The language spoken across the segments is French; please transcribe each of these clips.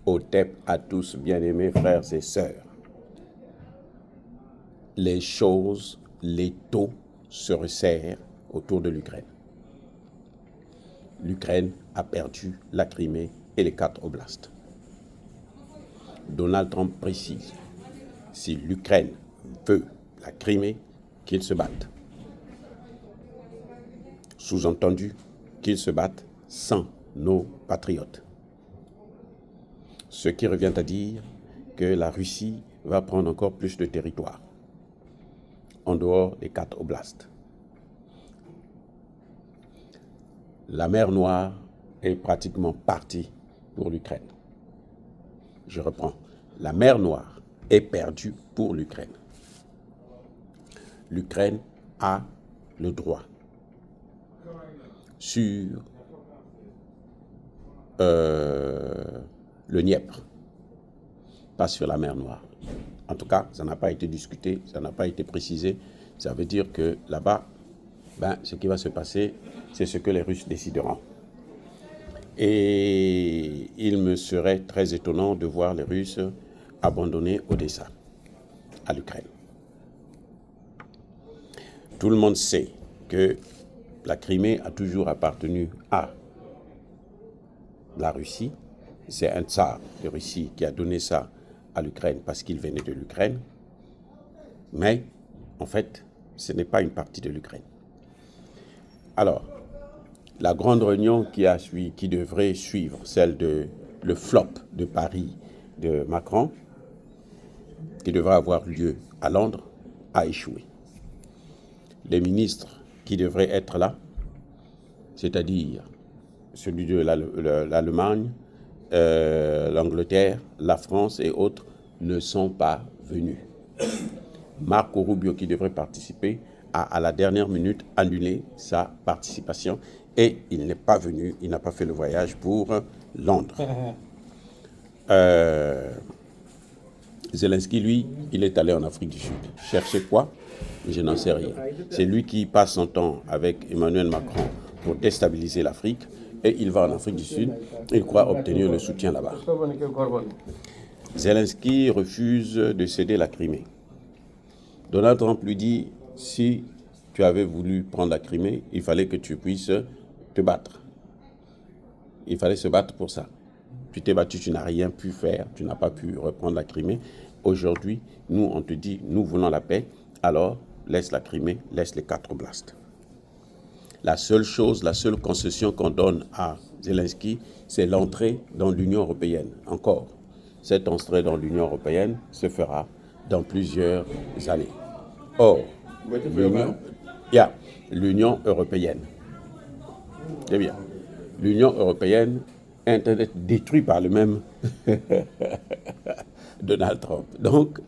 Otep à tous, bien-aimés frères et sœurs. Les choses, les taux se resserrent autour de l'Ukraine. L'Ukraine a perdu la Crimée et les 4 oblasts. Donald Trump précise, si l'Ukraine veut la Crimée, qu'ils se battent. Sous-entendu, qu'ils se battent sans nos patriotes. Ce qui revient à dire que la Russie va prendre encore plus de territoire en dehors des 4 oblasts. La mer Noire est pratiquement partie pour l'Ukraine. Je reprends. La mer Noire est perdue pour l'Ukraine. L'Ukraine a le droit sur le Dniepr, pas sur la mer Noire. En tout cas, ça n'a pas été discuté, ça n'a pas été précisé. Ça veut dire que là-bas, ce qui va se passer, c'est ce que les Russes décideront. Et il me serait très étonnant de voir les Russes abandonner Odessa à l'Ukraine. Tout le monde sait que la Crimée a toujours appartenu à la Russie. C'est un tsar de Russie qui a donné ça à l'Ukraine parce qu'il venait de l'Ukraine. Mais, en fait, ce n'est pas une partie de l'Ukraine. Alors, la grande réunion qui devrait suivre, celle de le flop de Paris de Macron, qui devrait avoir lieu à Londres, a échoué. Les ministres qui devraient être là, c'est-à-dire celui de l'Allemagne, l'Angleterre, la France et autres, ne sont pas venus. Marco Rubio, qui devrait participer, a à la dernière minute annulé sa participation et il n'est pas venu, il n'a pas fait le voyage pour Londres. Zelensky, lui, il est allé en Afrique du Sud. Chercher quoi? Je n'en sais rien. C'est lui qui passe son temps avec Emmanuel Macron pour déstabiliser l'Afrique et il va en Afrique du Sud. Il croit obtenir le soutien là-bas. Zelensky refuse de céder la Crimée. Donald Trump lui dit, si tu avais voulu prendre la Crimée, il fallait que tu puisses te battre. Il fallait se battre pour ça. Tu t'es battu, tu n'as rien pu faire, tu n'as pas pu reprendre la Crimée. Aujourd'hui, nous, on te dit, nous voulons la paix, alors laisse la Crimée, laisse les 4 oblasts. La seule concession qu'on donne à Zelensky, c'est l'entrée dans l'Union européenne. Encore, cette entrée dans l'Union européenne se fera dans plusieurs années. Or, l'Union européenne. Eh bien, l'Union européenne est en train d'être détruite par le même Donald Trump. Donc,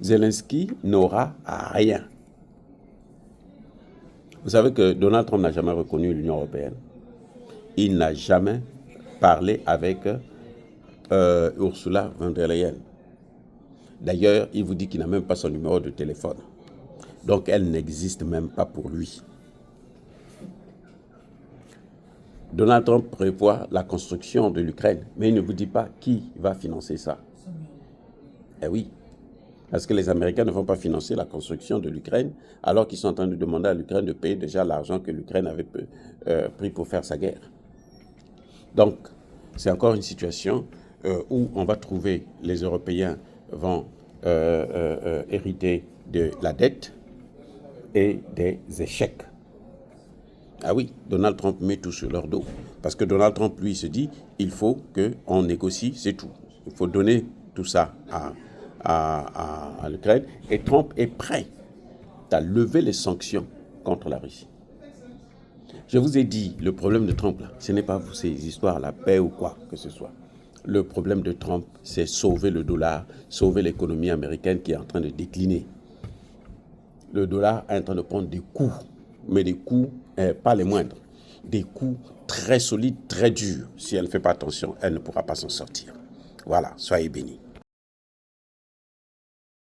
Zelensky n'aura rien. Vous savez que Donald Trump n'a jamais reconnu l'Union européenne. Il n'a jamais parlé avec Ursula von der Leyen. D'ailleurs, il vous dit qu'il n'a même pas son numéro de téléphone. Donc, elle n'existe même pas pour lui. Donald Trump prévoit la construction de l'Ukraine, mais il ne vous dit pas qui va financer ça. Eh oui, parce que les Américains ne vont pas financer la construction de l'Ukraine, alors qu'ils sont en train de demander à l'Ukraine de payer déjà l'argent que l'Ukraine avait pris pour faire sa guerre. Donc, c'est encore une situation où on va trouver, les Européens vont hériter de la dette et des échecs. Ah oui, Donald Trump met tout sur leur dos. Parce que Donald Trump, lui, se dit, il faut qu'on négocie, c'est tout. Il faut donner tout ça à l'Ukraine. Et Trump est prêt à lever les sanctions contre la Russie. Je vous ai dit, le problème de Trump, là, ce n'est pas ces histoires, la paix ou quoi que ce soit. Le problème de Trump, c'est sauver le dollar, sauver l'économie américaine qui est en train de décliner. Le dollar est en train de prendre des coups, mais des coups pas les moindres, des coups très solides, très durs. Si elle ne fait pas attention, elle ne pourra pas s'en sortir. Voilà, soyez bénis.